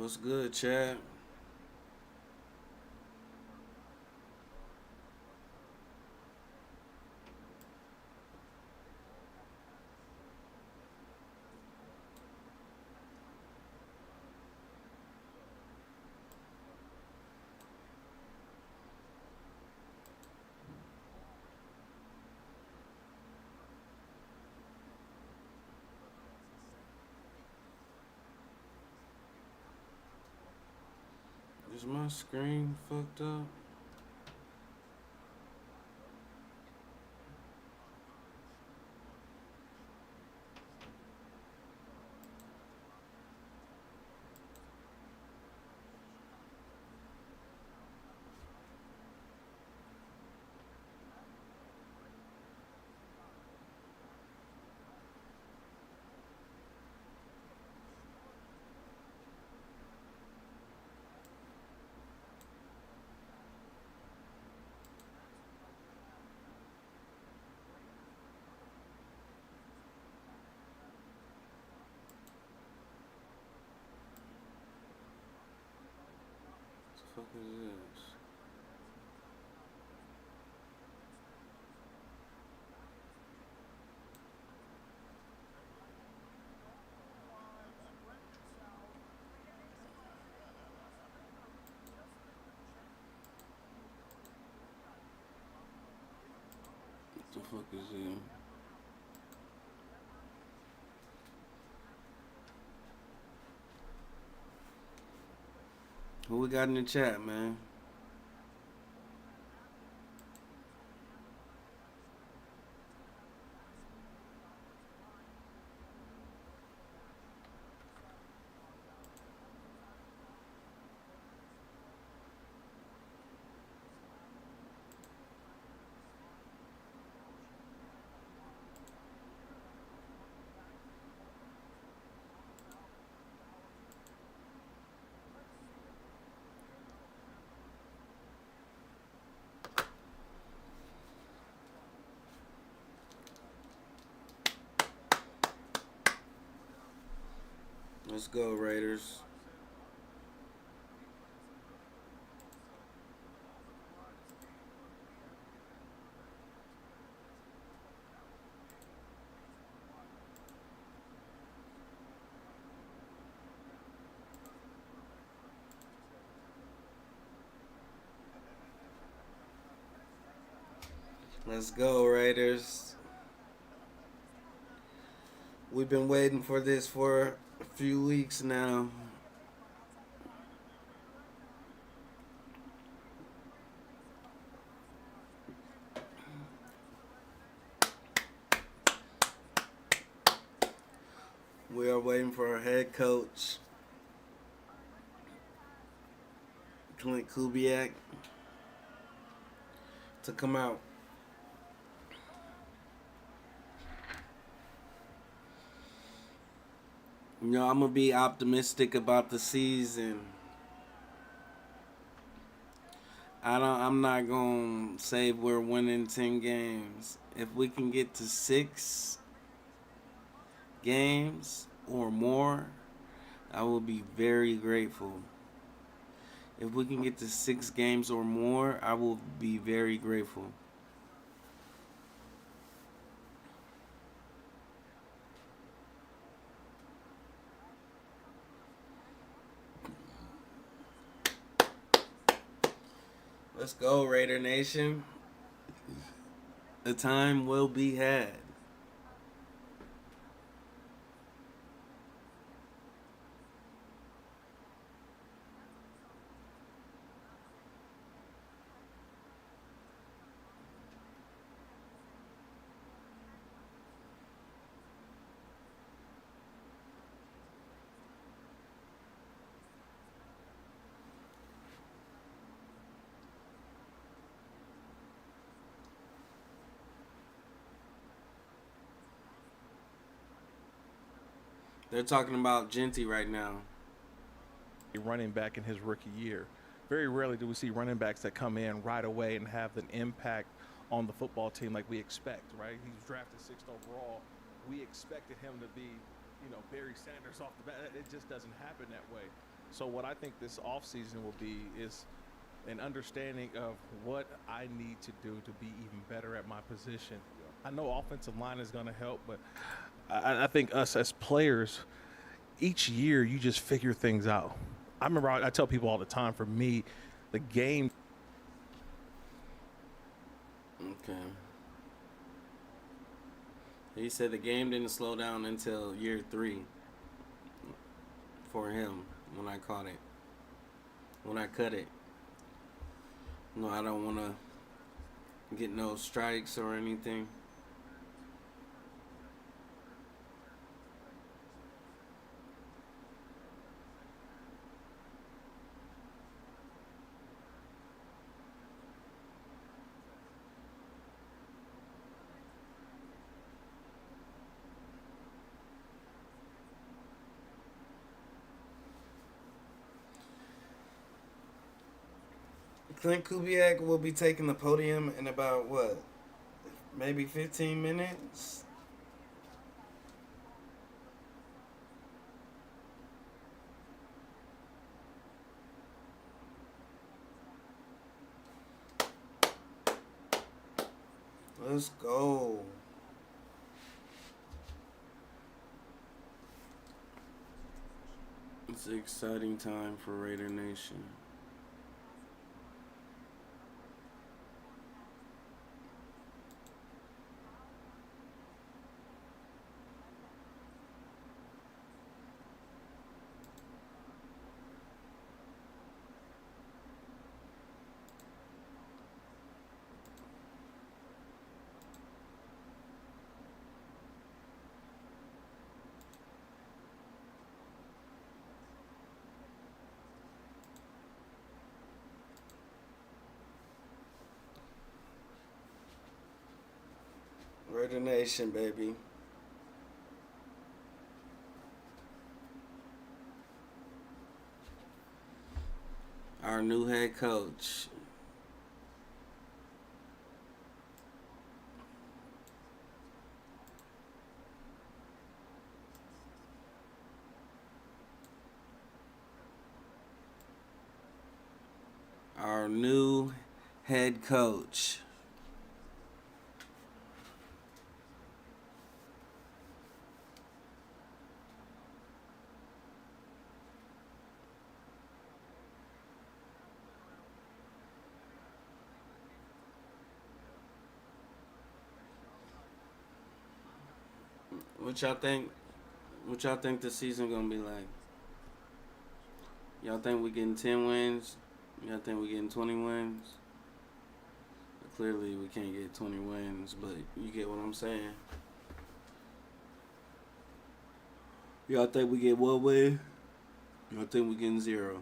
What's good, Chad? Is my screen fucked up? What the fuck is this? What the fuck is it? Who we got in the chat, man? Let's go, Raiders. Let's go, Raiders. We've been waiting for this for a few weeks now. We are waiting for our head coach, Klint Kubiak, to come out. You know, I'm gonna be optimistic about the season. I'm not gonna say we're winning 10 games. If we can get to 6 games or more, I will be very grateful. If we can get to 6 games or more, I will be very grateful. Let's go, Raider Nation. The time will be had. They're talking about Genty right now. A running back in his rookie year. Very rarely do we see running backs that come in right away and have an impact on the football team like we expect, right? He was drafted 6th overall. We expected him to be, Barry Sanders off the bat. It just doesn't happen that way. So what I think this offseason will be is an understanding of what I need to do to be even better at my position. I know offensive line is going to help, but I think us as players, each year you just figure things out. I remember I tell people all the time, for me, the game. Okay. He said the game didn't slow down until year 3 for him when I caught it. When I cut it. No, I don't want to get no strikes or anything. Klint Kubiak will be taking the podium in about what? Maybe 15 minutes? Let's go. It's an exciting time for Raider Nation. Raider Nation, baby. Our new head coach. Our new head coach. What y'all think? What y'all think the season gonna be like? Y'all think we getting 10 wins? Y'all think we getting 20 wins? Clearly, we can't get 20 wins, but you get what I'm saying. Y'all think we get one win? Y'all think we getting 0?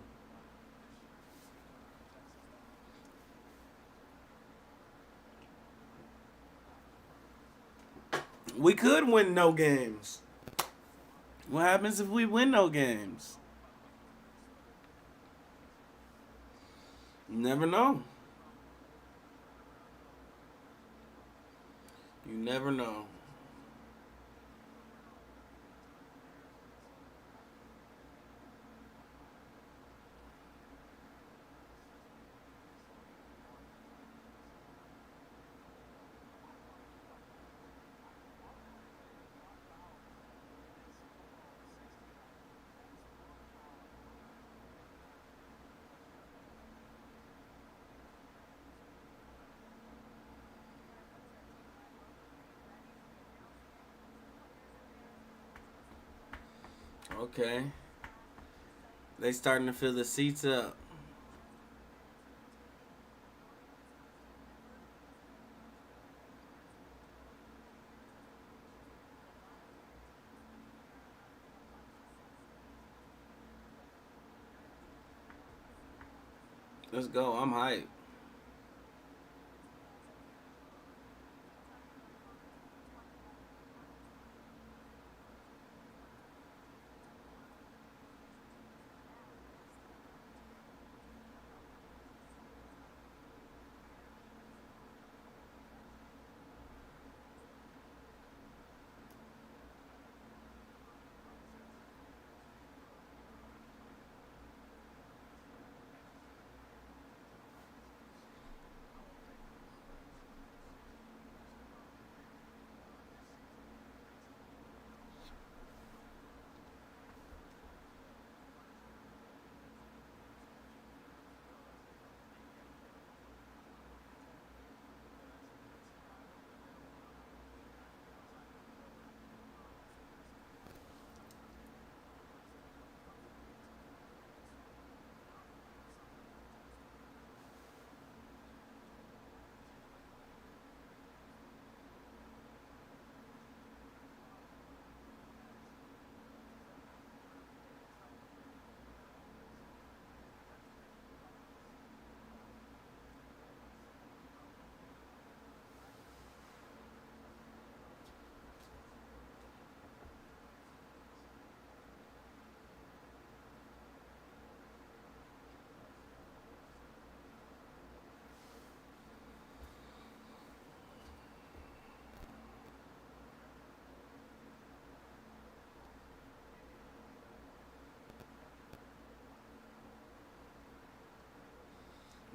We could win no games. What happens if we win no games? You never know. You never know. Okay. They starting to fill the seats up. Let's go. I'm hyped.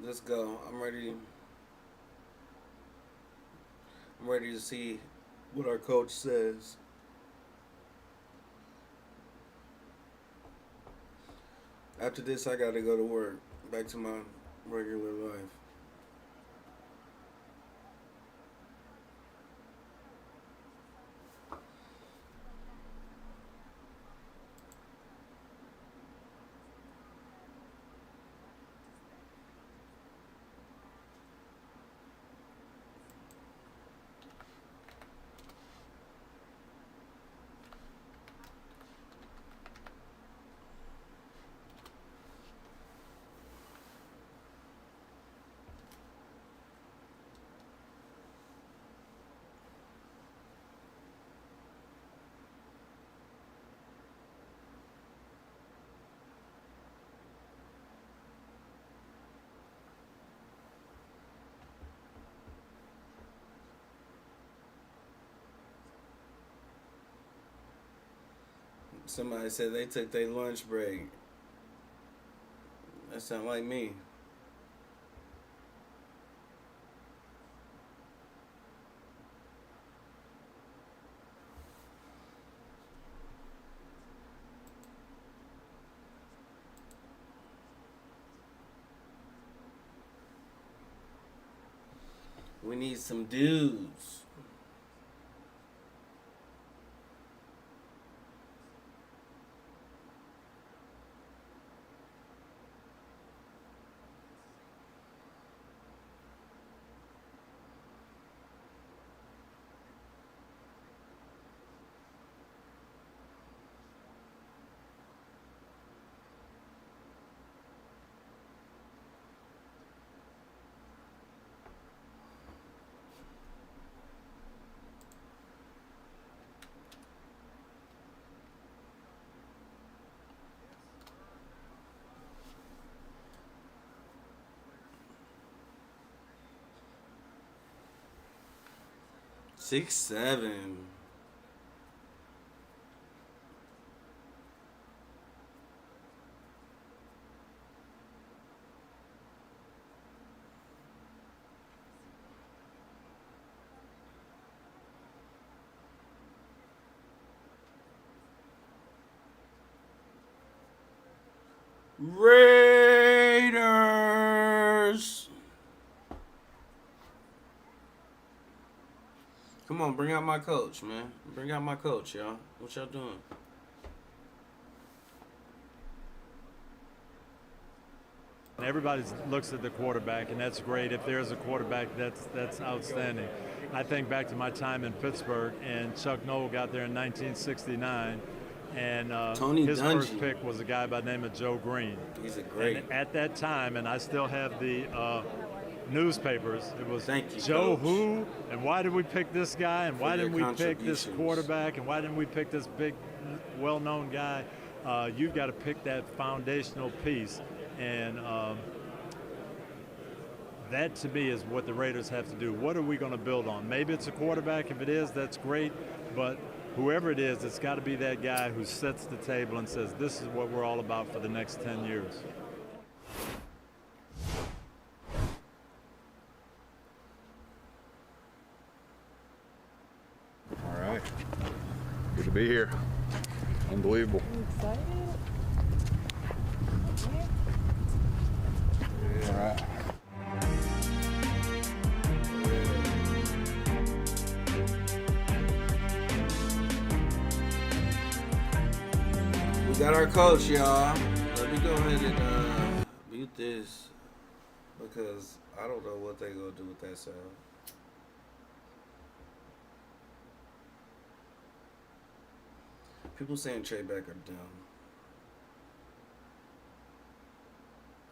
Let's go. I'm ready. I'm ready to see what our coach says. After this, I gotta go to work. Back to my regular life. Somebody said they took their lunch break. That sound like me. We need some dudes. Six, seven. Raiders. Come on, bring out my coach, man. Bring out my coach, y'all. What y'all doing? Everybody looks at the quarterback, and that's great. If there's a quarterback, that's outstanding. I think back to my time in Pittsburgh, and Chuck Noll got there in 1969, and Tony his Dungy. first pick was a guy by the name of Joe Green. He's a great. And at that time, and I still have the newspapers, it was Thank you, Joe Coach. who, and why did we pick this guy, and why your didn't we pick this contributions. quarterback, and why didn't we pick this big, well-known guy? You've got to pick that foundational piece, and that to me is what the Raiders have to do. What are we going to build on? Maybe it's a quarterback. If it is, that's great. But whoever it is, it's got to be that guy who sets the table and says, this is what we're all about for the next 10 years. All right. Good to be here. Unbelievable. Excited? All right. We got our coach, y'all. Let me go ahead and mute this because I don't know what they gonna do with that sound. People saying trade back are dumb.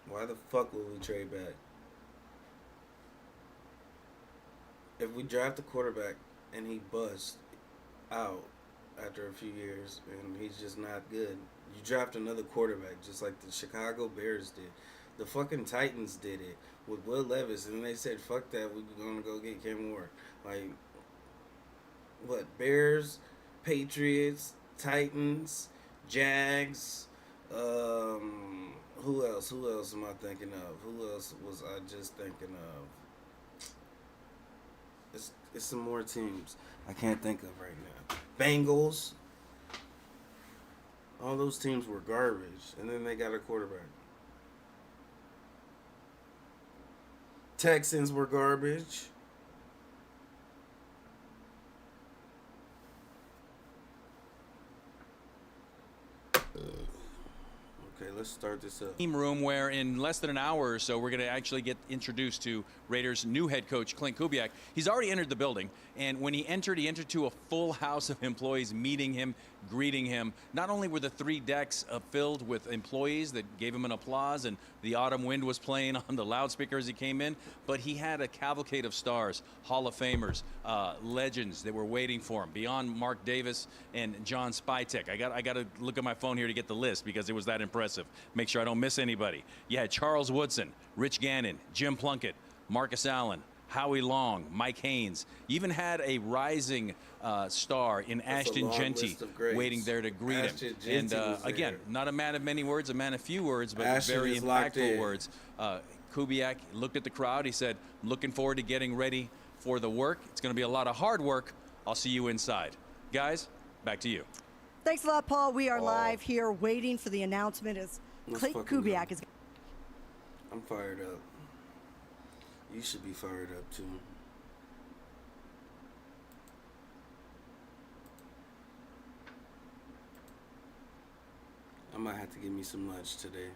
Why the fuck would we trade back? If we draft a quarterback and he busts out after a few years and he's just not good, you draft another quarterback just like the Chicago Bears did. The fucking Titans did it with Will Levis, and then they said, fuck that, we're gonna go get Cam Ward. Like, what, Bears, Patriots, Titans, Jags, Who else? Who else am I thinking of? Who else was I just thinking of? It's some more teams I can't think of right now. Bengals. All those teams were garbage, and then they got a quarterback. Texans were garbage. Okay, let's start this up. Team room where in less than an hour or so we're going to actually get introduced to Raiders' new head coach, Klint Kubiak. He's already entered the building, and when he entered to a full house of employees meeting him, greeting him. Not only were the 3 decks filled with employees that gave him an applause, and the autumn wind was playing on the loudspeaker as he came in, but he had a cavalcade of stars, Hall of Famers, legends that were waiting for him, beyond Mark Davis and John Spytek. I got to look at my phone here to get the list because it was that impressive. Make sure I don't miss anybody. You had Charles Woodson, Rich Gannon, Jim Plunkett, Marcus Allen, Howie Long, Mike Haynes. You even had a rising star in Ashton Genty waiting there to greet him. And again, not a man of many words, a man of few words, but Ashton very impactful words. Kubiak looked at the crowd. He said, "I'm looking forward to getting ready for the work. It's going to be a lot of hard work. I'll see you inside." Guys, back to you. Thanks a lot, Paul. We are live here waiting for the announcement as Klint Kubiak is. I'm fired up. You should be fired up too. I might have to give me some lunch today.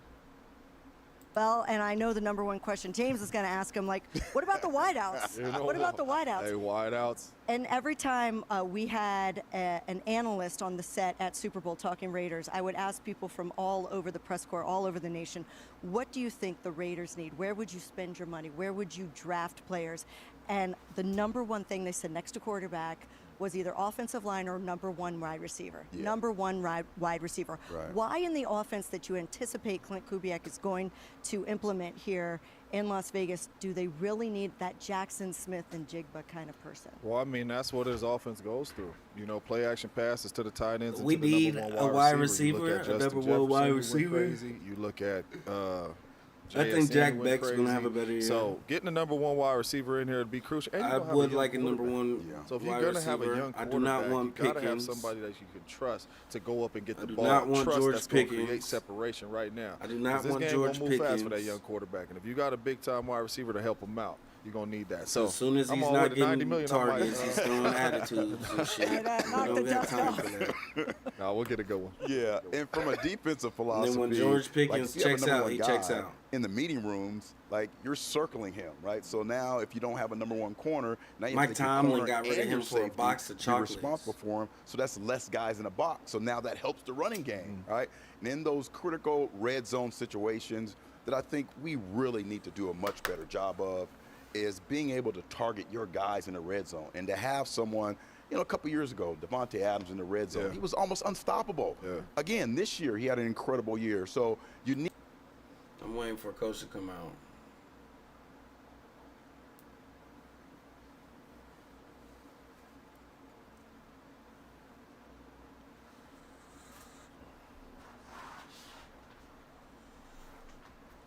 Well, and I know the number one question James is going to ask him, like, what about the wideouts? What about the wideouts? Hey, wideouts. And every time we had an analyst on the set at Super Bowl Talking Raiders, I would ask people from all over the press corps, all over the nation, what do you think the Raiders need? Where would you spend your money? Where would you draft players? And the number one thing they said next to quarterback was either offensive line or number one wide receiver. Yeah. Number one wide receiver. Right. Why in the offense that you anticipate Klint Kubiak is going to implement here in Las Vegas, do they really need that Jackson Smith and Jigba kind of person? Well, I mean, that's what his offense goes through. You know, play action passes to the tight ends. We and to the need number a one wide receiver. You receiver, look at a number Justin one wide Jefferson, who went receiver. crazy. You look at I think JSN Jack went Beck's going to crazy. have a better year. So getting the number one wide receiver in here would be crucial. And I you're gonna have would young like a number quarterback. one So if wide you're going to have a receiver. young I do not quarterback, want you got to have Pickens. somebody that you can trust to go up and get the do ball. not want Trust George that's going to Pickens. create separation right now. I do not 'Cause this want game George gonna move fast for that Pickens. young quarterback. And if you got a big-time wide receiver to help him out, you're going to need that. So As soon as I'm he's all not with the 90 getting million, targets, I might, he's throwing attitudes and shit. We knock the don't got dust time off. for that. No, we'll get a good one. Yeah, and from a defensive philosophy, when George Pickens if you have a checks number out, one he guy checks out. in the meeting rooms, like you're circling him, right? So now, if you don't have a number one corner, now you Mike have to take your Tomlin corner got rid of and him your for a safety box of to be chocolates. responsible for him. So that's less guys in a box. So now that helps the running game, right? And in those critical red zone situations, that I think we really need to do a much better job of, is being able to target your guys in the red zone. And to have someone, you know, a couple years ago, Devontae Adams in the red zone, Yeah. he was almost unstoppable. Yeah. Again, this year he had an incredible year. So you need. I'm waiting for a coach to come out.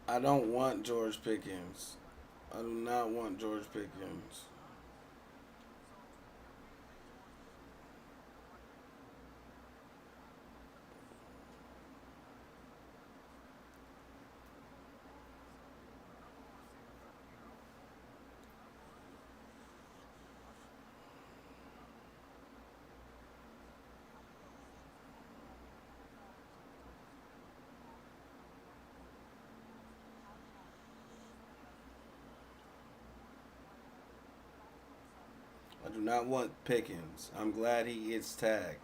I don't want George Pickens. I do not want George Pickens. I do not want Pickens. I'm glad he gets tagged.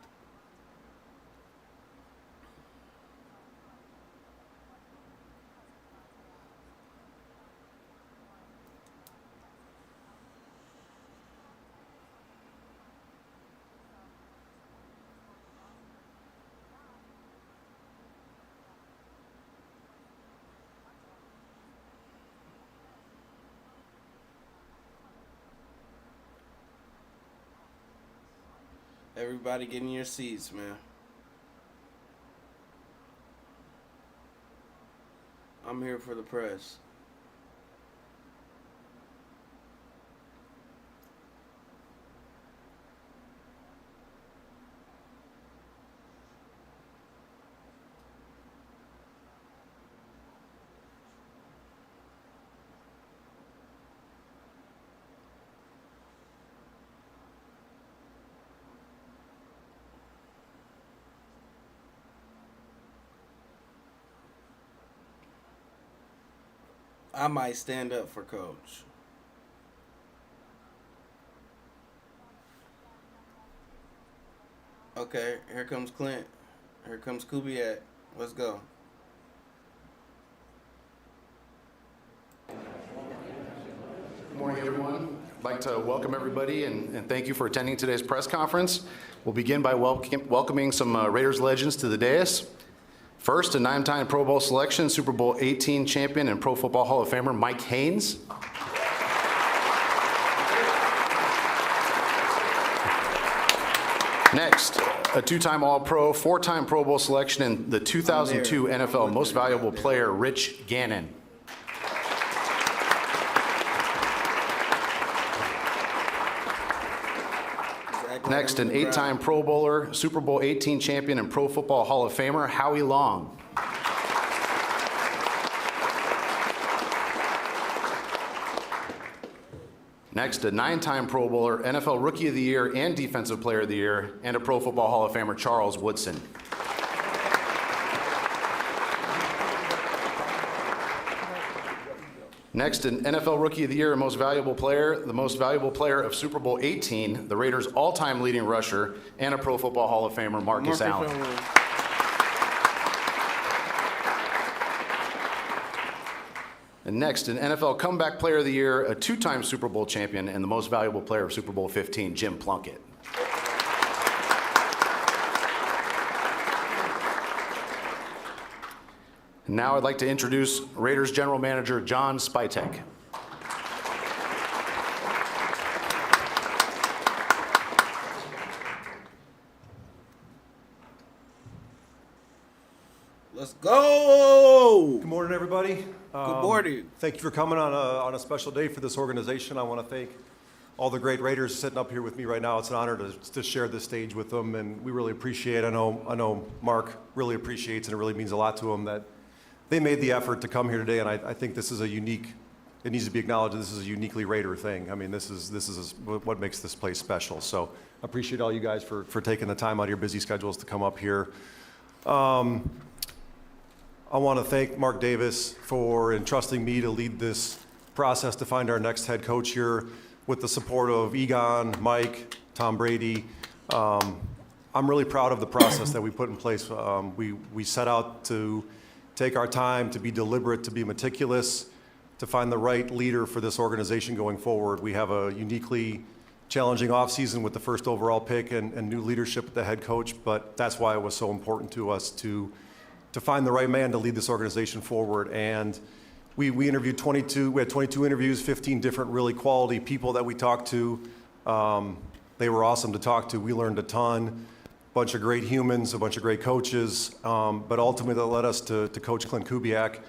Everybody get in your seats, man. I'm here for the press. I might stand up for Coach. Okay, here comes Klint. Here comes Kubiak. Let's go. Good morning, everyone. I'd like to welcome everybody and thank you for attending today's press conference. We'll begin by welcoming some Raiders legends to the dais. First, a 9-time Pro Bowl selection, Super Bowl 18 champion and Pro Football Hall of Famer Mike Haynes. Next, a 2-time All-Pro, 4-time Pro Bowl selection, and the 2002 NFL Most Valuable Player, Rich Gannon. Next, an 8-time Pro Bowler, Super Bowl 18 champion, and Pro Football Hall of Famer, Howie Long. Next, a 9-time Pro Bowler, NFL Rookie of the Year and Defensive Player of the Year, and a Pro Football Hall of Famer, Charles Woodson. Next, an NFL Rookie of the Year and Most Valuable Player, the Most Valuable Player of Super Bowl 18, the Raiders' all-time leading rusher, and a Pro Football Hall of Famer, Marcus Allen. And next, an NFL Comeback Player of the Year, a 2-time Super Bowl champion, and the Most Valuable Player of Super Bowl 15, Jim Plunkett. Now I'd like to introduce Raiders General Manager John Spytek. Let's go! Good morning, everybody. Good morning. Thank you for coming on a special day for this organization. I want to thank all the great Raiders sitting up here with me right now. It's an honor to share this stage with them, and we really appreciate it. I know Mark really appreciates, and it really means a lot to him that they made the effort to come here today, and I think this is a unique, it needs to be acknowledged, this is a uniquely Raider thing. I mean, this is what makes this place special. So I appreciate all you guys for taking the time out of your busy schedules to come up here. I want to thank Mark Davis for entrusting me to lead this process to find our next head coach here with the support of Egon, Mike, Tom Brady. I'm really proud of the process that we put in place. We set out to take our time, to be deliberate, to be meticulous, to find the right leader for this organization going forward. We have a uniquely challenging offseason with the first overall pick and new leadership at the head coach, but that's why it was so important to us to find the right man to lead this organization forward. And we interviewed 22, we had 22 interviews, 15 different really quality people that we talked to. They were awesome to talk to. We learned a ton. Bunch of great humans, a bunch of great coaches, but ultimately that led us to Coach Klint Kubiak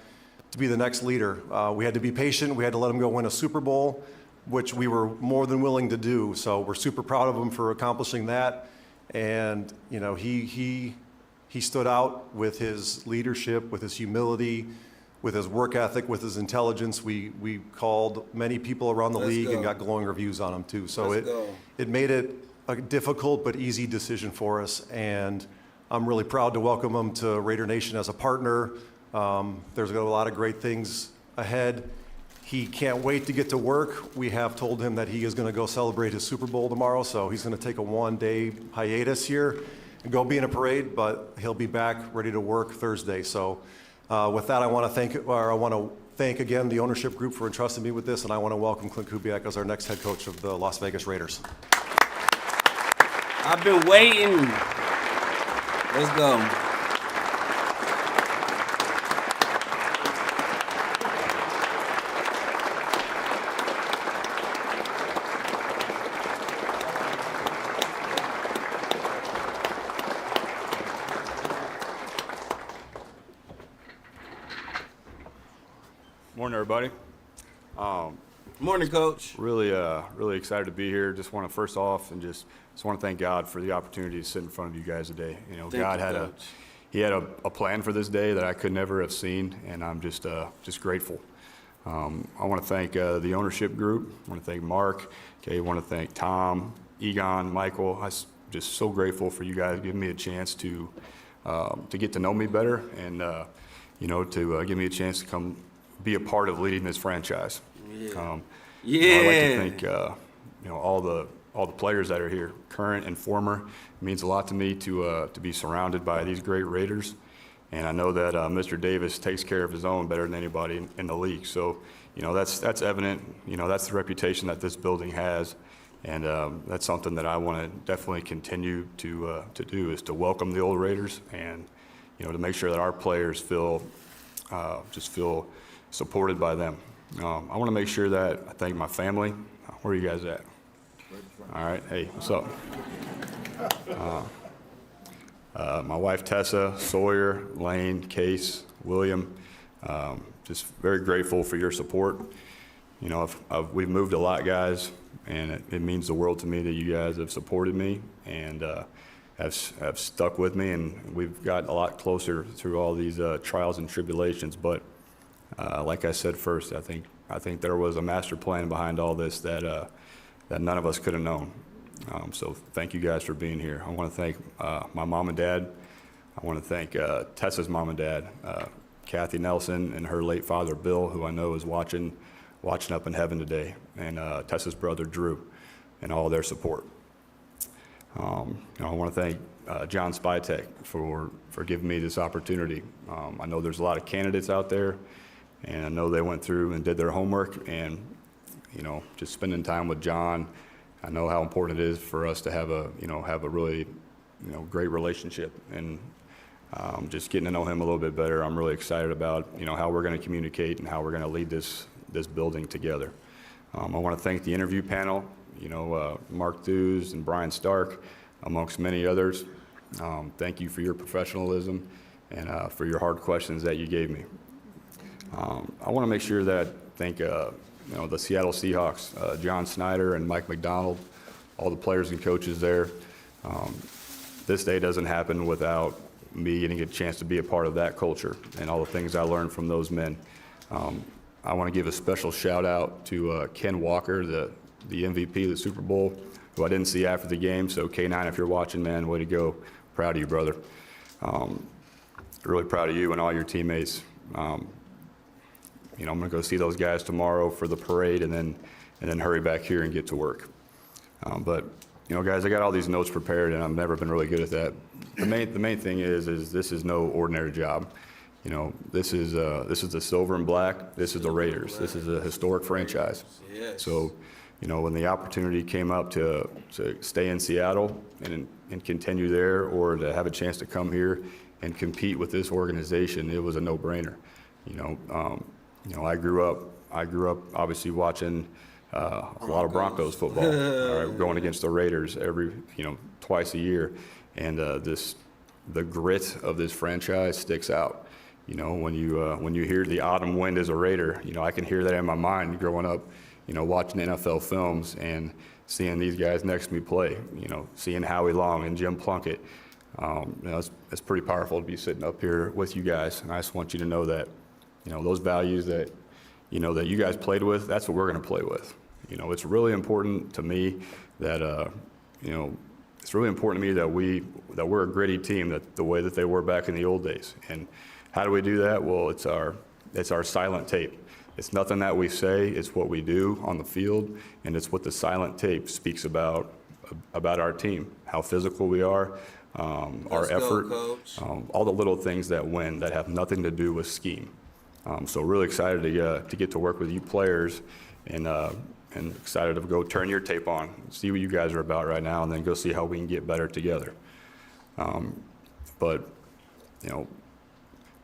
to be the next leader. We had to be patient. We had to let him go win a Super Bowl, which we were more than willing to do. So we're super proud of him for accomplishing that. And you know, he stood out with his leadership, with his humility, with his work ethic, with his intelligence. We called many people around the league and got glowing reviews on him too. So it made it a difficult but easy decision for us, and I'm really proud to welcome him to Raider Nation as a partner. There's a lot of great things ahead. He can't wait to get to work. We have told him that he is going to go celebrate his Super Bowl tomorrow, so he's going to take a one-day hiatus here and go be in a parade, but he'll be back ready to work Thursday. So with that, I want to thank again the ownership group for entrusting me with this, and I want to welcome Klint Kubiak as our next head coach of the Las Vegas Raiders. I've been waiting. Let's go. everybody. Morning, Coach. Really excited to be here. Just want to first off and just want to thank God for the opportunity to sit in front of you guys today. You know, Thank God you, had Coach. He had a plan for this day that I could never have seen, and I'm just grateful. I want to thank the ownership group. I want to thank Mark. Okay, I want to thank Tom, Egon, Michael. I'm just so grateful for you guys giving me a chance to get to know me better and you know, to give me a chance to come be a part of leading this franchise. Yeah. You know, I'd like to thank you know, all the players that are here, current and former. It means a lot to me to be surrounded by these great Raiders, and I know that Mr. Davis takes care of his own better than anybody in the league. So, you know, that's evident. You know, that's the reputation that this building has, and that's something that I want to definitely continue to do, is to welcome the old Raiders and, you know, to make sure that our players feel supported by them. I want to make sure that I thank my family. Where are you guys at? All right. Hey, what's up? My wife Tessa, Sawyer, Lane, Case, William. Just very grateful for your support. You know, we've moved a lot, guys, and it means the world to me that you guys have supported me and have stuck with me, and we've got a lot closer through all these trials and tribulations. But like I said first, I think there was a master plan behind all this that none of us could have known. So thank you guys for being here. I want to thank my mom and dad. I want to thank Tessa's mom and dad, Kathy Nelson, and her late father, Bill, who I know is watching up in heaven today, and Tessa's brother, Drew, and all their support. You know, I want to thank John Spytek for giving me this opportunity. I know there's a lot of candidates out there, and I know they went through and did their homework, and, you know, just spending time with John, I know how important it is for us to have a really, you know, great relationship, and just getting to know him a little bit better. I'm really excited about, you know, how we're going to communicate and how we're going to lead this building together. I want to thank the interview panel, you know, Mark Thews and Brian Stark, amongst many others. Thank you for your professionalism and for your hard questions that you gave me. I want to make sure that thank you know, the Seattle Seahawks, John Snyder and Mike McDonald, all the players and coaches there. This day doesn't happen without me getting a chance to be a part of that culture and all the things I learned from those men. I want to give a special shout out to Ken Walker, the MVP of the Super Bowl, who I didn't see after the game. So K9, if you're watching, man, way to go. Proud of you, brother. Really proud of you and all your teammates. You know, I'm going to go see those guys tomorrow for the parade and then hurry back here and get to work. But, you know, guys, I got all these notes prepared, and I've never been really good at that. The main thing is this is no ordinary job. You know, this is the silver and black. This is the Raiders. This is a historic franchise. Yes. So, you know, when the opportunity came up to stay in Seattle and continue there, or to have a chance to come here and compete with this organization, it was a no-brainer. You know, I grew up obviously watching a lot of Broncos football, all right, going against the Raiders twice a year, and the grit of this franchise sticks out. You know, when you hear the autumn wind as a Raider, you know, I can hear that in my mind growing up, you know, watching NFL films and seeing these guys next to me play, you know, seeing Howie Long and Jim Plunkett. You know, it's pretty powerful to be sitting up here with you guys, and I just want you to know that, you know, those values that, you know, that you guys played with, that's what we're going to play with. You know, it's really important to me that, you know, it's really important to me that we're a gritty team, that the way that they were back in the old days. And how do we do that? Well, it's our silent tape. It's nothing that we say, it's what we do on the field, and it's what the silent tape speaks about our team, how physical we are, our effort, all the little things that win that have nothing to do with scheme. So really excited to get to work with you players, and excited to go turn your tape on, see what you guys are about right now, and then go see how we can get better together. But, you know,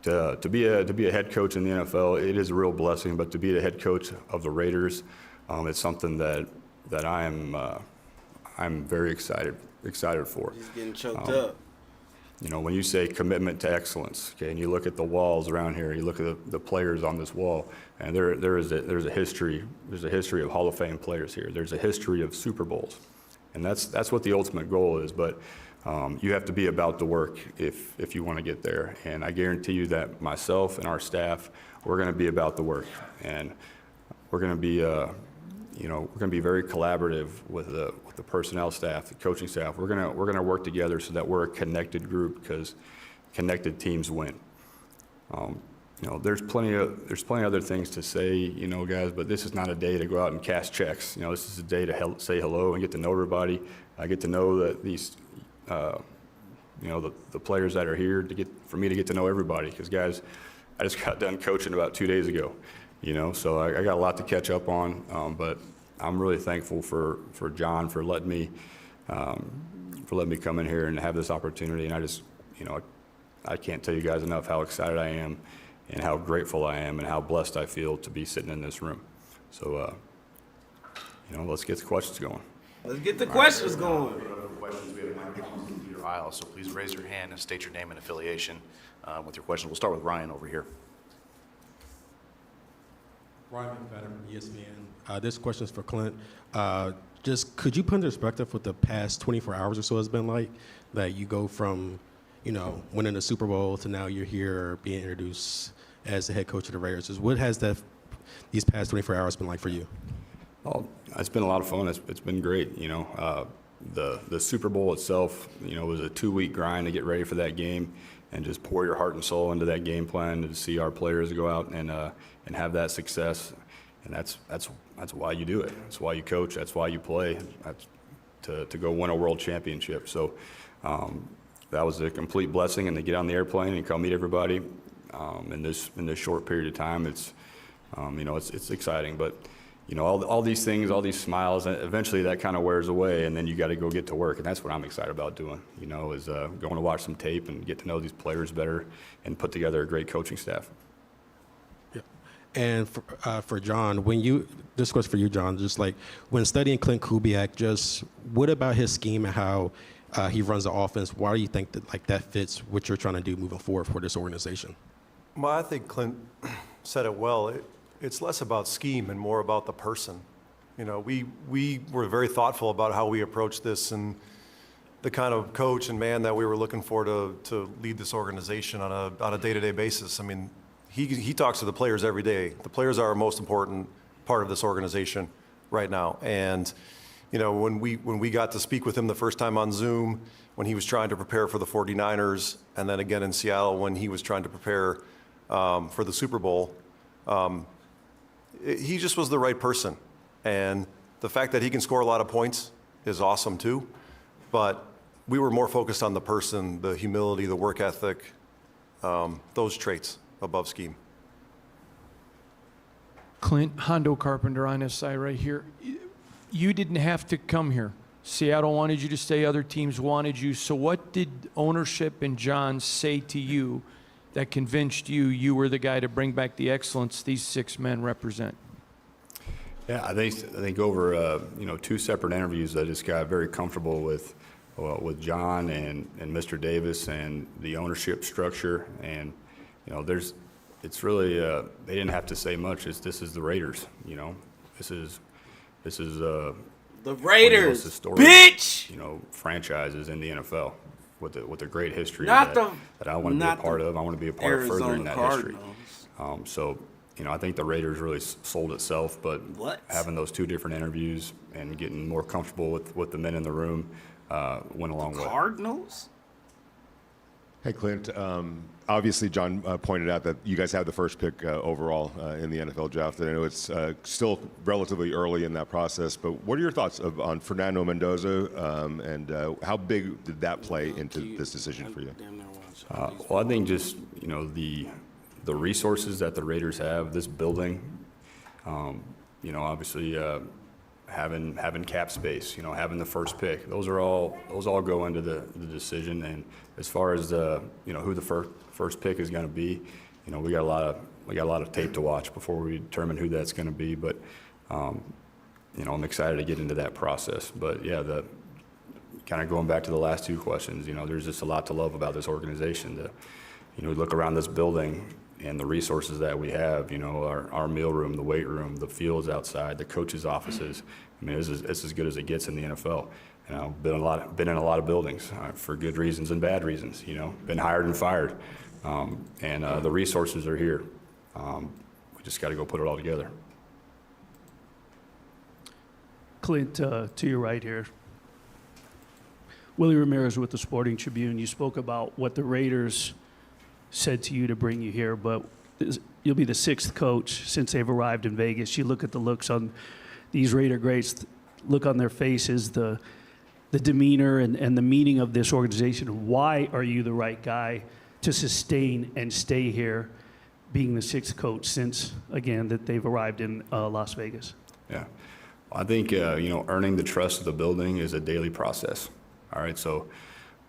to be a head coach in the NFL, it is a real blessing. But to be the head coach of the Raiders, it's something that I'm very excited for. He's getting choked up. when you say commitment to excellence, okay, and you look at the walls around here, you look at the players on this wall, and there's a history of Hall of Fame players here. There's a history of Super Bowls, and that's what the ultimate goal is. But you have to be about the work if you want to get there. And I guarantee you that myself and our staff, we're going to be about the work, and we're going to be we're going to be very collaborative with the personnel staff, the coaching staff. We're going to work together so that we're a connected group, because connected teams win. There's plenty of other things to say, guys, but this is not a day to go out and cash checks. This is a day to say hello and get to know everybody. I get to know that these, the players that are here, for me to get to know everybody, because guys, I just got done coaching about 2 days ago. So I got a lot to catch up on, but I'm really thankful for John for letting me come in here and have this opportunity. And I just, I can't tell you guys enough how excited I am and how grateful I am and how blessed I feel to be sitting in this room. So, let's get the questions going. Let's get the questions going. Questions. We have microphones in your aisle, so please raise your hand and state your name and affiliation with your question. We'll start with Ryan over here. Ryan McFadden from ESPN. This question is for Klint. Just could you put in perspective what the past 24 hours or so has been like? That you go from, winning the Super Bowl to now you're here being introduced as the head coach of the Raiders. Just what has these past 24 hours been like for you? Well, it's been a lot of fun. It's been great. The Super Bowl itself, was a 2-week grind to get ready for that game and just pour your heart and soul into that game plan to see our players go out and have that success. And that's why you do it. That's why you coach. That's why you play. That's to go win a world championship. So that was a complete blessing. And to get on the airplane and come meet everybody in this short period of time, it's exciting. But all these things, all these smiles, eventually that kind of wears away, and then you got to go get to work, and that's what I'm excited about doing. Is going to watch some tape and get to know these players better and put together a great coaching staff. Yeah. And for John, this question for you, John, just like when studying Klint Kubiak, just what about his scheme and how he runs the offense? Why do you think that fits what you're trying to do moving forward for this organization? Well, I think Klint said it well. It's less about scheme and more about the person. We were very thoughtful about how we approached this and the kind of coach and man that we were looking for to lead this organization on a day-to-day basis. I mean, he talks to the players every day. The players are our most important part of this organization right now. And when we got to speak with him the first time on Zoom, when he was trying to prepare for the 49ers, and then again in Seattle when he was trying to prepare for the Super Bowl, he just was the right person. And the fact that he can score a lot of points is awesome too. But we were more focused on the person, the humility, the work ethic, those traits above scheme. Klint, Hondo Carpenter on this side right here. You didn't have to come here. Seattle wanted you to stay. Other teams wanted you. So what did ownership and John say to you that convinced you were the guy to bring back the excellence these 6 men represent? Yeah, I think over 2 separate interviews, I just got very comfortable with John and Mr. Davis and the ownership structure. And it's really they didn't have to say much. This is the Raiders. This is the Raiders, bitch. Franchises in the NFL with a great history that I want to be a part of. I want to be a part of furthering that history. So I think the Raiders really sold itself, but having those 2 different interviews and getting more comfortable with the men in the room went a long way. Cardinals? Hey, Klint. Obviously, John pointed out that you guys have the first pick overall in the NFL draft. And I know it's still relatively early in that process, but what are your thoughts on Fernando Mendoza, and how big did that play into this decision for you? Well, I think just the resources that the Raiders have, this building, obviously having cap space, having the first pick, those all go into the decision. And as far as who the first pick is going to be, we got a lot of tape to watch before we determine who that's going to be. But I'm excited to get into that process. But yeah, kind of going back to the last two questions, there's just a lot to love about this organization. We look around this building and the resources that we have, our meal room, the weight room, the fields outside, the coaches' offices. I mean, it's as good as it gets in the NFL. Been in a lot of buildings for good reasons and bad reasons. Been hired and fired, and the resources are here. We just got to go put it all together. Clint, to your right here. Willie Ramirez with the Sporting Tribune. You spoke about what the Raiders said to you to bring you here, but you'll be the 6th coach since they've arrived in Vegas. You look at the looks on these Raider greats, look on their faces, the demeanor and the meaning of this organization. Why are you the right guy to sustain and stay here, being the 6th coach since, again, that they've arrived in Las Vegas? Yeah. I think, earning the trust of the building is a daily process. All right, so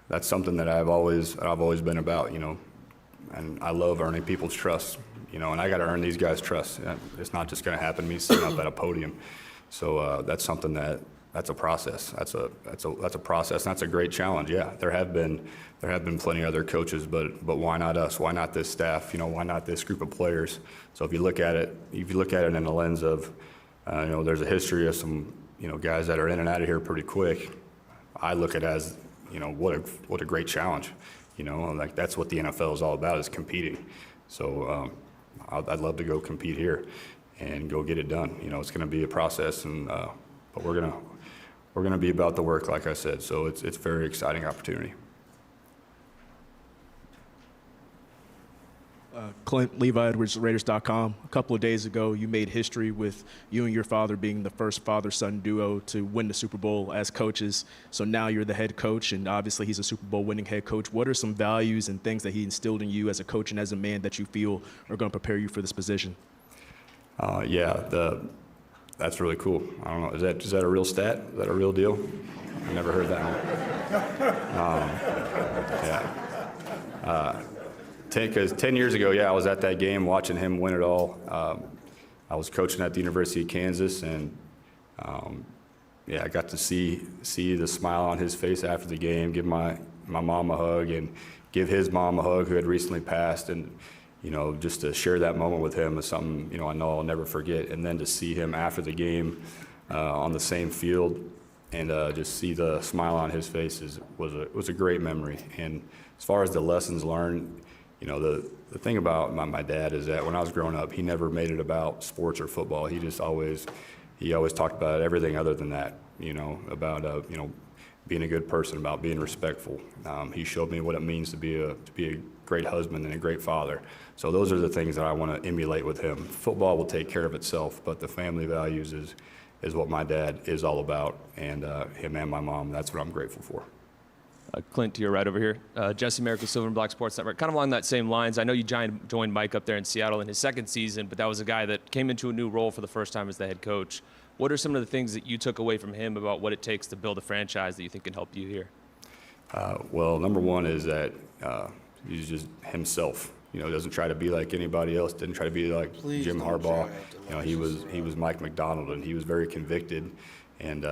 that's something that I've always been about, and I love earning people's trust, and I got to earn these guys' trust. It's not just going to happen to me sitting up at a podium. So that's something that's a process. That's a process, and that's a great challenge. Yeah, there have been plenty of other coaches, but why not us? Why not this staff? Why not this group of players? So if you look at it in the lens of, there's a history of some, guys that are in and out of here pretty quick. I look at it as, what a great challenge. Like that's what the NFL is all about, is competing. So I'd love to go compete here and go get it done. It's going to be a process, and but we're gonna be about the work, like I said. So it's a very exciting opportunity. Clint, Levi Edwards, Raiders.com. A couple of days ago, you made history with you and your father being the first father-son duo to win the Super Bowl as coaches. So now you're the head coach, and obviously he's a Super Bowl winning head coach. What are some values and things that he instilled in you as a coach and as a man that you feel are going to prepare you for this position? That's really cool. I don't know, is that a real stat? Is that a real deal? I never heard that one. Because 10 years ago, I was at that game watching him win it all. I was coaching at the University of Kansas, and I got to see the smile on his face after the game, give my mom a hug, and give his mom a hug who had recently passed, and just to share that moment with him is something I know I'll never forget. And then to see him after the game on the same field and just see the smile on his face was a great memory. And as far as the lessons learned, the thing about my dad is that when I was growing up, he never made it about sports or football. He always talked about everything other than that, about being a good person, about being respectful. He showed me what it means to be a great husband and a great father. So those are the things that I want to emulate with him. Football will take care of itself, but the family values is what my dad is all about, and him and my mom, that's what I'm grateful for. Clint, to your right over here. Jesse Merrick with Silver and Black Sports Network. Kind of along that same lines, I know you joined Mike up there in Seattle in his 2nd season, but that was a guy that came into a new role for the first time as the head coach. What are some of the things that you took away from him about what it takes to build a franchise that you think can help you here? Well, number one is that he's just himself. Doesn't try to be like anybody else. Didn't try to be like Jim Harbaugh. He was Mike McDonald, and he was very convicted, and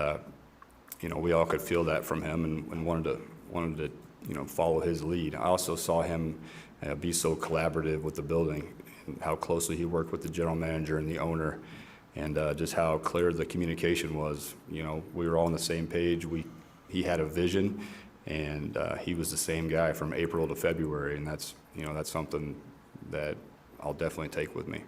we all could feel that from him, and wanted to follow his lead. I also saw him be so collaborative with the building, and how closely he worked with the general manager and the owner, and just how clear the communication was. We were all on the same page. He had a vision, and he was the same guy from April to February, and that's something that I'll definitely take with me.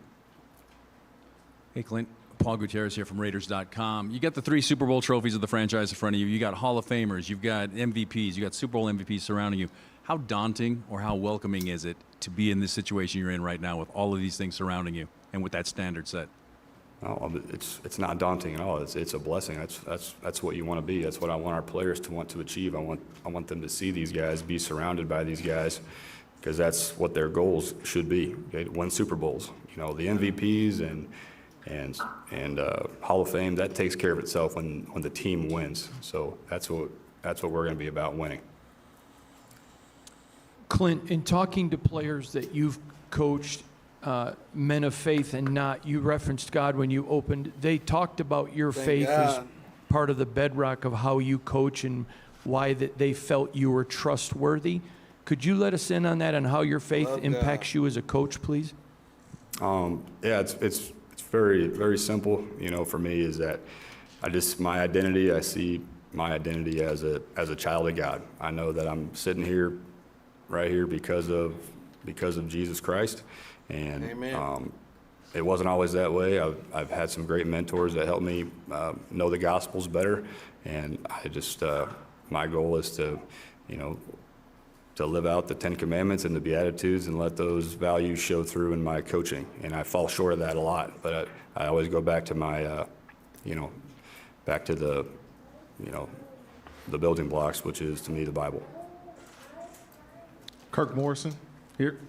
Hey, Clint. Paul Gutierrez here from Raiders.com. You got the 3 Super Bowl trophies of the franchise in front of you. You got Hall of Famers. You've got MVPs. You got Super Bowl MVPs surrounding you. How daunting or how welcoming is it to be in this situation you're in right now with all of these things surrounding you and with that standard set? Oh, it's not daunting at all. It's a blessing. That's what you want to be. That's what I want our players to want to achieve. I want them to see these guys, be surrounded by these guys, because that's what their goals should be. Okay? Win Super Bowls. The MVPs and Hall of Fame, that takes care of itself when the team wins. So that's what we're going to be about, winning. Clint, in talking to players that you've coached, men of faith and not, you referenced God when you opened. They talked about your faith as part of the bedrock of how you coach and why they felt you were trustworthy. Could you let us in on that, and how your faith impacts you as a coach, please? Yeah, it's very, very simple. You know, for me is that my identity, I see my identity as a child of God. I know that I'm sitting here, right here, because of Jesus Christ, and Amen. It wasn't always that way. I've had some great mentors that helped me know the Gospels better, and I just my goal is to, you know, to live out the 10 Commandments and the Beatitudes and let those values show through in my coaching. And I fall short of that a lot, but I always go back to my, you know, back to the, you know, the building blocks, which is to me the Bible. Kirk Morrison here,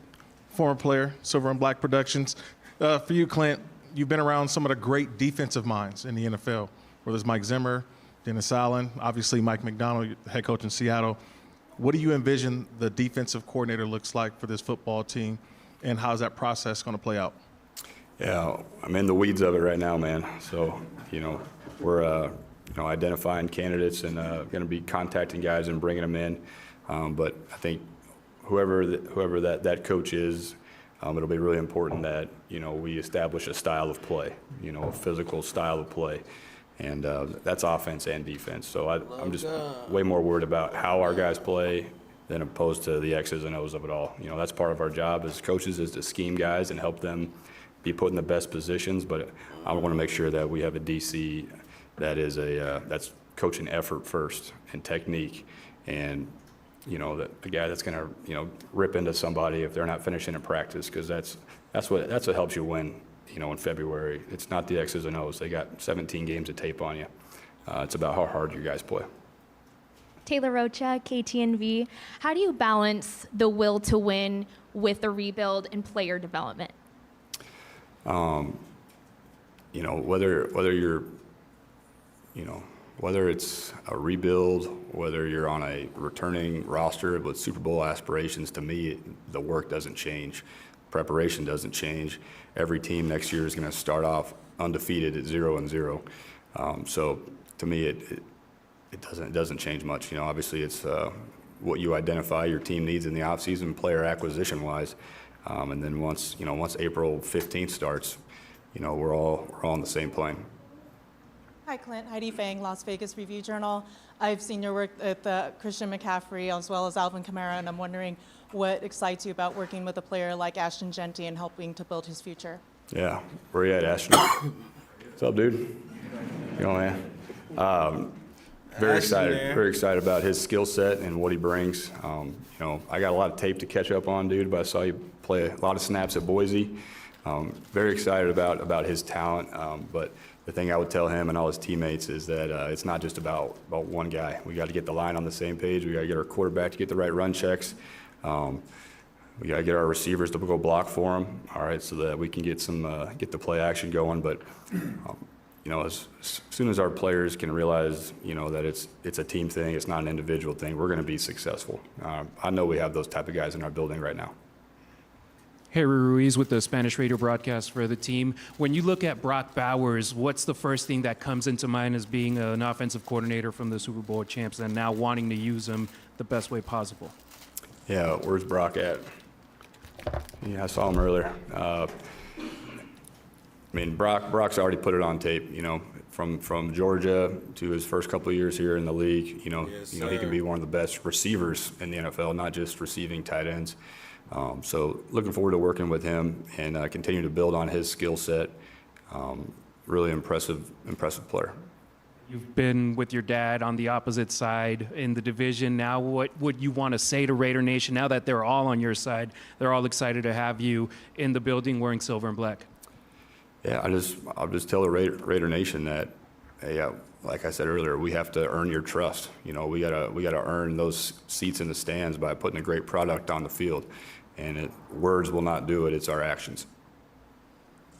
former player, Silver and Black Productions. For you, Clint, you've been around some of the great defensive minds in the NFL, whether it's Mike Zimmer, Dennis Allen, obviously Mike McDonald, head coach in Seattle. What do you envision the defensive coordinator looks like for this football team, and how's that process going to play out? Yeah, I'm in the weeds of it right now, man. So, you know, we're you know, identifying candidates and going to be contacting guys and bringing them in. But I think whoever that coach is, it'll be really important that, you know, we establish a style of play, you know, a physical style of play. And that's offense and defense. So I'm just way more worried about how our guys play than opposed to the X's and O's of it all. You know, that's part of our job as coaches, is to scheme guys and help them be put in the best positions. But I want to make sure that we have a DC that is that's coaching effort first and technique, and, you know, the guy that's going to, you know, rip into somebody if they're not finishing in practice, because that's what helps you win. You know, in February, it's not the X's and O's. They got 17 games of tape on you. It's about how hard you guys play. Taylor Rocha, KTNV. How do you balance the will to win with the rebuild and player development? You know, whether you're, you know, whether it's a rebuild, whether you're on a returning roster with Super Bowl aspirations, to me, the work doesn't change. Preparation doesn't change. Every team next year is going to start off undefeated at 0-0. So to me, it doesn't change much. You know, obviously it's what you identify your team needs in the offseason, player acquisition wise, and then once April 15th starts, you know, we're all on the same plane. Hi, Clint. Heidi Fang, Las Vegas Review-Journal. I've seen your work at Christian McCaffrey as well as Alvin Kamara, and I'm wondering what excites you about working with a player like Ashton Genty and helping to build his future. Yeah, where you at, Ashton? What's up, dude? You know, man. Very excited about his skill set and what he brings. You know, I got a lot of tape to catch up on, dude, but I saw you play a lot of snaps at Boise. Very excited about his talent, but the thing I would tell him and all his teammates is that it's not just about one guy. We got to get the line on the same page. We got to get our quarterback to get the right run checks. We got to get our receivers to go block for him, all right, so that we can get the play action going. But you know, as soon as our players can realize, you know, that it's a team thing, it's not an individual thing, we're going to be successful. I know we have those type of guys in our building right now. Harry Ruiz with the Spanish radio broadcast for the team. When you look at Brock Bowers, what's the first thing that comes into mind as being an offensive coordinator from the Super Bowl champs and now wanting to use him the best way possible? Yeah, where's Brock at? Yeah, I saw him earlier. I mean, Brock's already put it on tape, you know, from Georgia to his first couple of years here in the league. You know, he can be one of the best receivers in the NFL, not just receiving tight ends. So looking forward to working with him and continue to build on his skill set. Really impressive player. You've been with your dad on the opposite side in the division. Now, what would you want to say to Raider Nation now that they're all on your side? They're all excited to have you in the building wearing silver and black. Yeah, I'll just tell the Raider Nation that, hey, like I said earlier, we have to earn your trust. You know, we gotta earn those seats in the stands by putting a great product on the field. And words will not do it, it's our actions.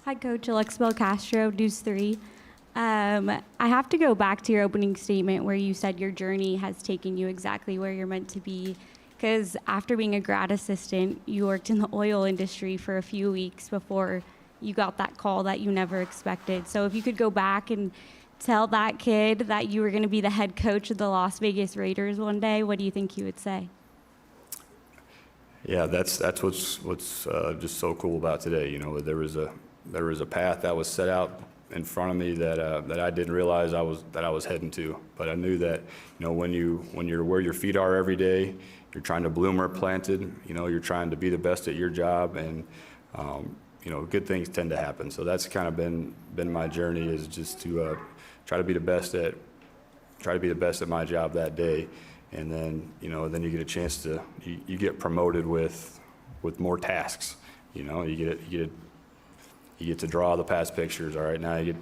Hi, Coach Alexibel Castro, News 3. I have to go back to your opening statement where you said your journey has taken you exactly where you're meant to be. Because after being a grad assistant, you worked in the oil industry for a few weeks before you got that call that you never expected. So if you could go back and tell that kid that you were going to be the head coach of the Las Vegas Raiders one day, what do you think he would say? Yeah, that's what's just so cool about today. You know, there was a path that was set out in front of me that I didn't realize I was heading to. But I knew that, you know, when you're where your feet are every day, you're trying to bloom where planted. You know, you're trying to be the best at your job, and you know, good things tend to happen. So that's kind of been my journey, is just to try to be the best at my job that day. And then, you know, then you get a chance to, you get promoted with more tasks. You know, you get to draw the pass pictures. All right, now you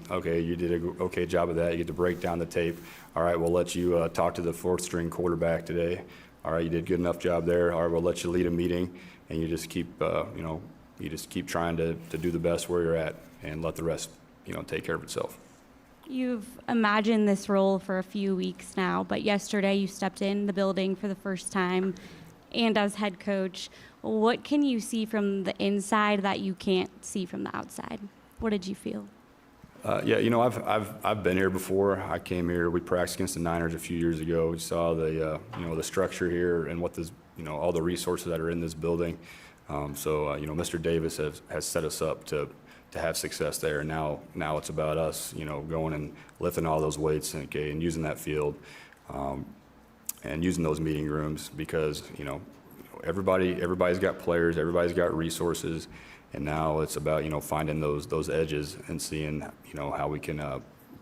did an okay job of that. You get to break down the tape. All right, we'll let you talk to the fourth string quarterback today. All right, you did a good enough job there. All right, we'll let you lead a meeting, and you just keep, you just keep trying to do the best where you're at, and let the rest, you know, take care of itself. You've imagined this role for a few weeks now, but yesterday you stepped in the building for the first time, and as head coach, what can you see from the inside that you can't see from the outside? What did you feel? Yeah, you know, I've been here before. I came here. We practiced against the Niners a few years ago. We saw the you know, the structure here and what this, you know, all the resources that are in this building. So you know, Mr. Davis has set us up to have success there. Now it's about us, you know, going and lifting all those weights and using that field, and using those meeting rooms, because, you know, everybody's got players, everybody's got resources, and now it's about, you know, finding those edges and seeing, you know, how we can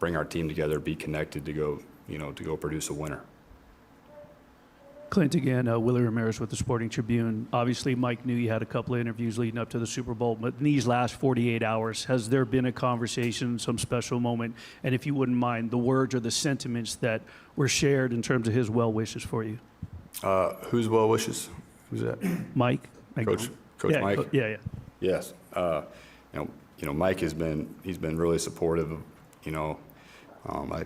bring our team together, be connected to go produce a winner. Klint again, Willie Ramirez with the Sporting Tribune. Obviously, Mike knew you had a couple of interviews leading up to the Super Bowl, but in these last 48 hours, has there been a conversation, some special moment, and if you wouldn't mind, the words or the sentiments that were shared in terms of his well wishes for you? Whose well wishes? Who's that? Mike. Coach yeah, Mike? Yeah. Yes. You know, Mike he's been really supportive of, you know, I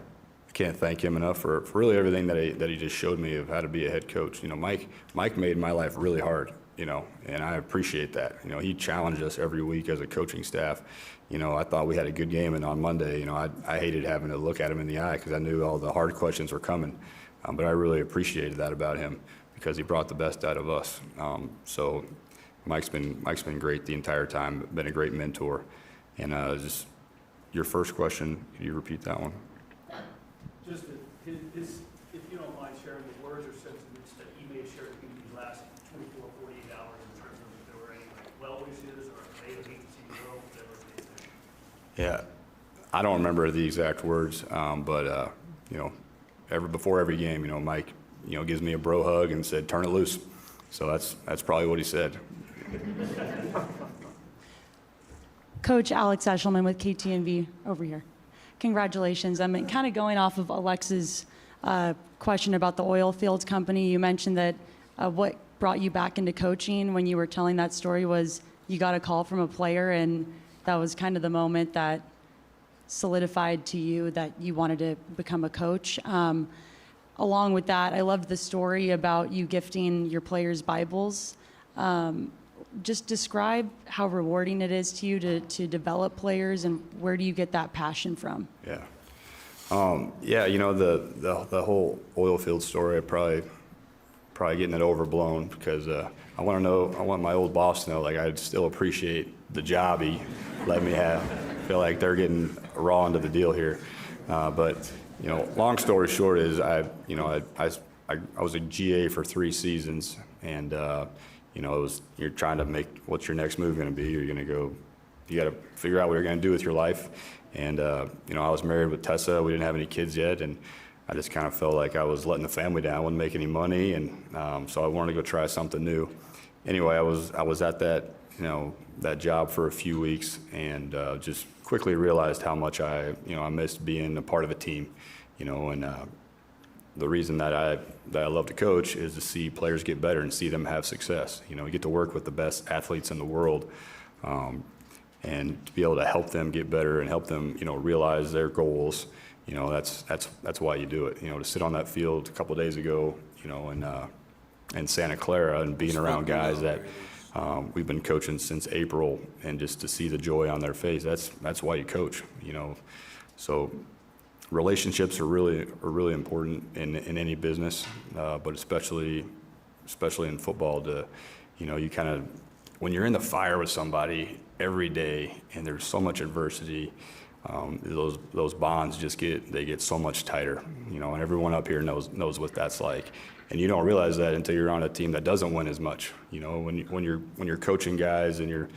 can't thank him enough for really everything that he just showed me of how to be a head coach. You know, Mike made my life really hard, you know, and I appreciate that. You know, he challenged us every week as a coaching staff. You know, I thought we had a good game, and on Monday, you know, I hated having to look at him in the eye because I knew all the hard questions were coming. But I really appreciated that about him, because he brought the best out of us. So Mike's been great the entire time, been a great mentor. And just your first question, could you repeat that one? Just if you don't mind sharing the words or sentiments that he may have shared with you these last 24, 48 hours, in terms of if there were any well wishes or they would hate to see you go, whatever it is. Yeah, I don't remember the exact words, but you know, before every game, you know, Mike, you know, gives me a bro hug and said, "Turn it loose." So that's probably what he said. Coach Alex Eshelman with KTNV over here. Congratulations. I'm kind of going off of Alex's question about the oil fields company. You mentioned that what brought you back into coaching when you were telling that story was you got a call from a player, and that was kind of the moment that solidified to you that you wanted to become a coach. Along with that, I loved the story about you gifting your players Bibles. Just describe how rewarding it is to you to develop players, and where do you get that passion from? Yeah. Yeah, you know, the whole oil field story, I probably getting it overblown, because I want my old boss to know, like, I still appreciate the job he let me have. I feel like they're getting raw into the deal here. But, you know, long story short is I was a GA for 3 seasons, and you know, you're trying to make, what's your next move going to be? You got to figure out what you're going to do with your life. And, you know, I was married with Tessa. We didn't have any kids yet. And I just kind of felt like I was letting the family down. I wouldn't make any money. And so I wanted to go try something new. Anyway, I was at that, you know, that job for a few weeks, and just quickly realized how much I missed being a part of a team, you know, and the reason that I love to coach is to see players get better and see them have success. You know, you get to work with the best athletes in the world, and to be able to help them get better and help them, you know, realize their goals. You know, that's why you do it. You know, to sit on that field a couple of days ago, you know, in Santa Clara, and being around guys that we've been coaching since April, and just to see the joy on their face, that's why you coach. You know, so relationships are really important in any business, but especially in football. You kind of, when you're in the fire with somebody every day and there's so much adversity, those bonds get so much tighter. And everyone up here knows what that's like. And you don't realize that until you're on a team that doesn't win as much. When you're coaching guys and you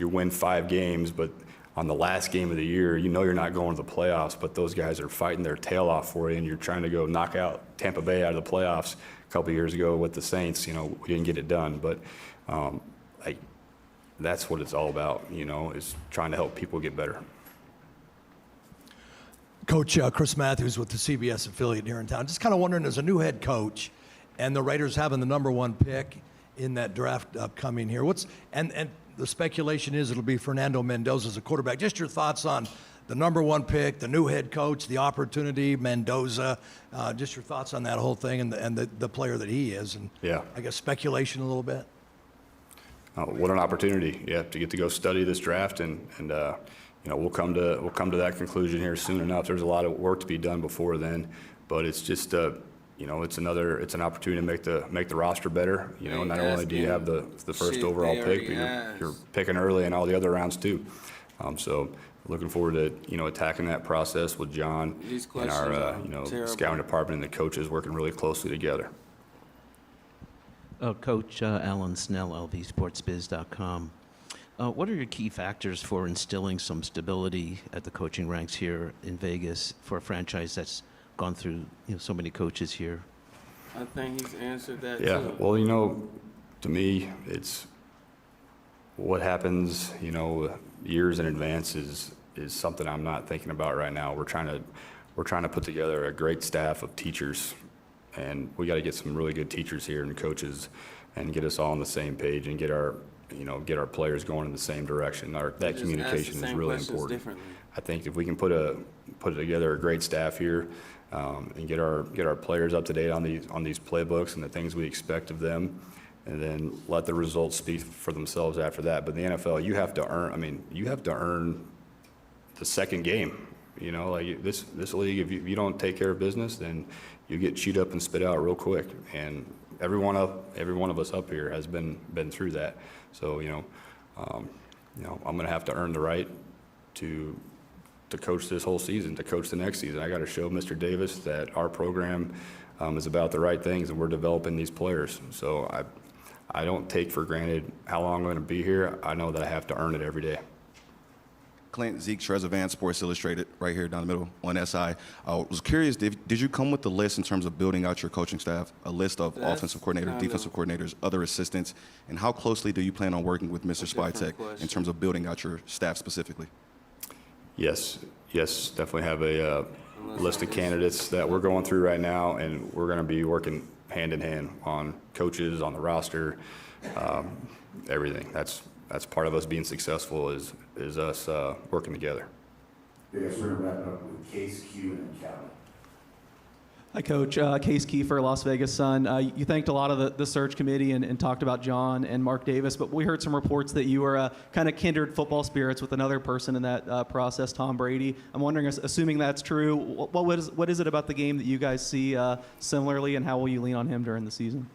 win 5 games, but on the last game of the year, you're not going to the playoffs, but those guys are fighting their tail off for you, and you're trying to go knock out Tampa Bay out of the playoffs a couple years ago with the Saints. We didn't get it done, but that's what it's all about, is trying to help people get better. Coach Chris Matthews with the CBS affiliate here in town. Just kind of wondering, as a new head coach, and the Raiders having the #1 pick in that draft upcoming here, and the speculation is it'll be Fernando Mendoza as a quarterback. Just your thoughts on the #1 pick, the new head coach, the opportunity, Mendoza. Just your thoughts on that whole thing and the player that he is, and I guess speculation a little bit. What an opportunity! To get to go study this draft, and we'll come to that conclusion here soon enough. There's a lot of work to be done before then, but it's just it's an opportunity to make the roster better. Not only do you have the first overall pick, but you're picking early in all the other rounds too. So looking forward to attacking that process with John and our scouting department and the coaches working really closely together. Coach Alan Snell, lvsportsbiz.com. What are your key factors for instilling some stability at the coaching ranks here in Vegas for a franchise that's gone through so many coaches here? I think he's answered that too. Yeah, well, to me, it's what happens, years in advance is something I'm not thinking about right now. We're trying to put together a great staff of teachers, and we got to get some really good teachers here and coaches, and get us all on the same page and get our players going in the same direction. That communication is really important. I think if we can put together a great staff here, and get our players up to date on these playbooks and the things we expect of them, and then let the results speak for themselves after that. But in the NFL, you have to earn the second game. Like this league, if you don't take care of business, then you get chewed up and spit out real quick. And every one of us up here has been through that. So I'm going to have to earn the right to coach this whole season, to coach the next season. I got to show Mr. Davis that our program is about the right things, and we're developing these players. So I don't take for granted how long I'm going to be here. I know that I have to earn it every day. Clint, Zeke Trezevan, Sports Illustrated, right here down the middle on SI. I was curious, did you come with the list in terms of building out your coaching staff, a list of offensive coordinators, defensive coordinators, other assistants, and how closely do you plan on working with Mr. Spytek in terms of building out your staff specifically? Yes, definitely have a list of candidates that we're going through right now, and we're going to be working hand in hand on coaches, on the roster, everything. That's part of us being successful is us working together. I guess we're going to wrap up with Case, Q, and Calvin. Hi, Coach. Case Kiefer, Las Vegas Sun. You thanked a lot of the search committee and talked about John and Mark Davis, but we heard some reports that you were kind of kindred football spirits with another person in that process, Tom Brady. I'm wondering, assuming that's true, what is it about the game that you guys see similarly, and how will you lean on him during the season?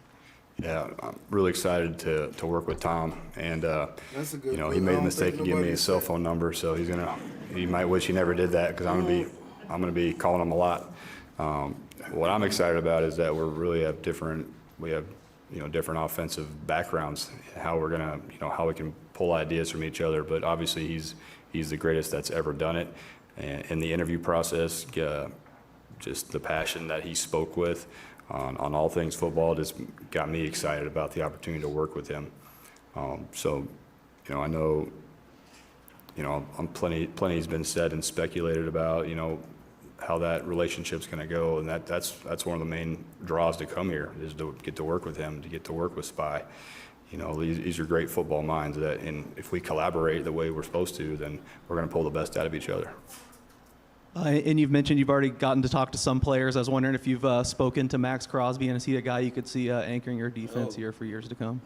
Yeah, I'm really excited to work with Tom, and he made a mistake of giving me his cell phone number, so he might wish he never did that, because I'm gonna be calling him a lot. What I'm excited about is that we have different offensive backgrounds, how we can pull ideas from each other. But obviously he's the greatest that's ever done it. And in the interview process, just the passion that he spoke with on all things football just got me excited about the opportunity to work with him. I know, plenty's been said and speculated about, how that relationship's going to go, and that's one of the main draws to come here, is to get to work with him, to get to work with Spy. These are great football minds and if we collaborate the way we're supposed to, then we're going to pull the best out of each other. And you've mentioned you've already gotten to talk to some players. I was wondering if you've spoken to Max Crosby, and is he a guy you could see anchoring your defense here for years to come?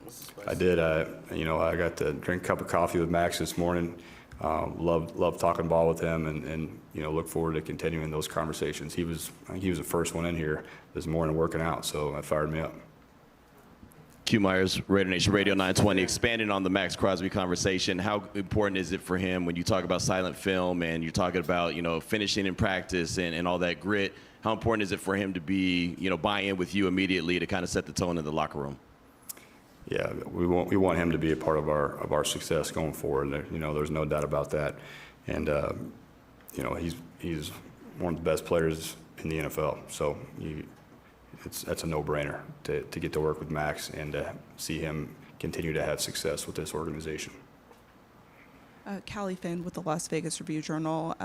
I did. I got to drink a cup of coffee with Max this morning. Love talking ball with him, and look forward to continuing those conversations. I think he was the first one in here this morning working out, so that fired me up. Q Myers, Raider Nation Radio 920, expanding on the Max Crosby conversation. How important is it for him when you talk about silent film and you're talking about, finishing in practice and all that grit? How important is it for him to be, buy in with you immediately to kind of set the tone in the locker room? Yeah, we want him to be a part of our success going forward. There's no doubt about that. And he's one of the best players in the NFL. So that's a no-brainer to get to work with Max and to see him continue to have success with this organization. Callie Finn with the Las Vegas Review-Journal.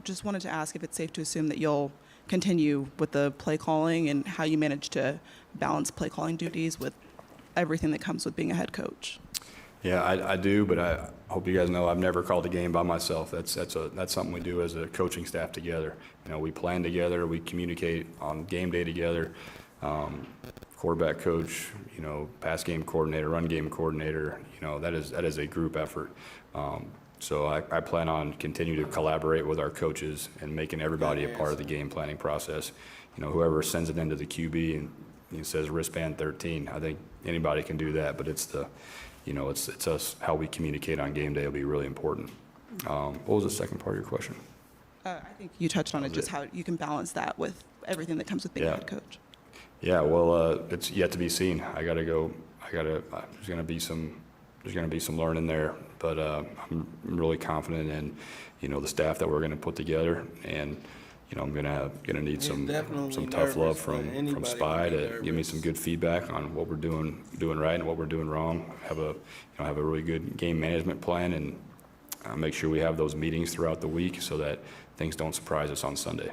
Just wanted to ask if it's safe to assume that you'll continue with the play calling and how you manage to balance play calling duties with everything that comes with being a head coach. Yeah, I do, but I hope you guys know I've never called a game by myself. That's something we do as a coaching staff together. We plan together, we communicate on game day together. Quarterback coach, pass game coordinator, run game coordinator. That is a group effort. So I plan on continuing to collaborate with our coaches and making everybody a part of the game planning process. Whoever sends it into the QB and says wristband 13, I think anybody can do that, but it's us, how we communicate on game day will be really important. What was the second part of your question? I think you touched on it, just how you can balance that with everything that comes with being a head coach. Yeah, well, it's yet to be seen. There's gonna be some learning there, but I'm really confident in, the staff that we're gonna put together, and I'm gonna need some tough love from Spy to give me some good feedback on what we're doing right and what we're doing wrong. Have a really good game management plan, and make sure we have those meetings throughout the week so that things don't surprise us on Sunday.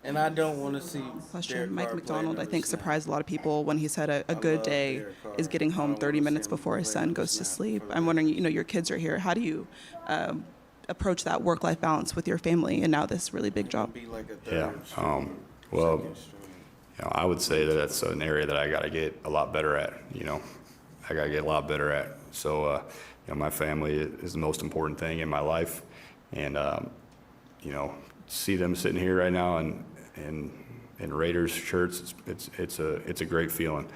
And I don't want to see Question. Mike McDonald, I think, surprised a lot of people when he said a good day is getting home 30 minutes before his son goes to sleep. I'm wondering, your kids are here. How do you approach that work-life balance with your family and now this really big job? Yeah. Well, I would say that that's an area that I got to get a lot better at. I got to get a lot better at. So, my family is the most important thing in my life, and see them sitting here right now in Raiders shirts, it's a great feeling.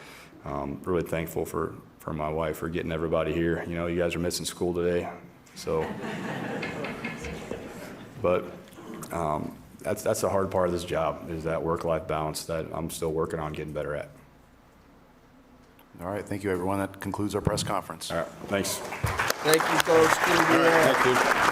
Really thankful for my wife for getting everybody here. You guys are missing school today, so. But that's the hard part of this job, is that work-life balance that I'm still working on getting better at. All right, thank you, everyone. That concludes our press conference. All right, thanks. Thank you, Coach Kubiak. Thank you.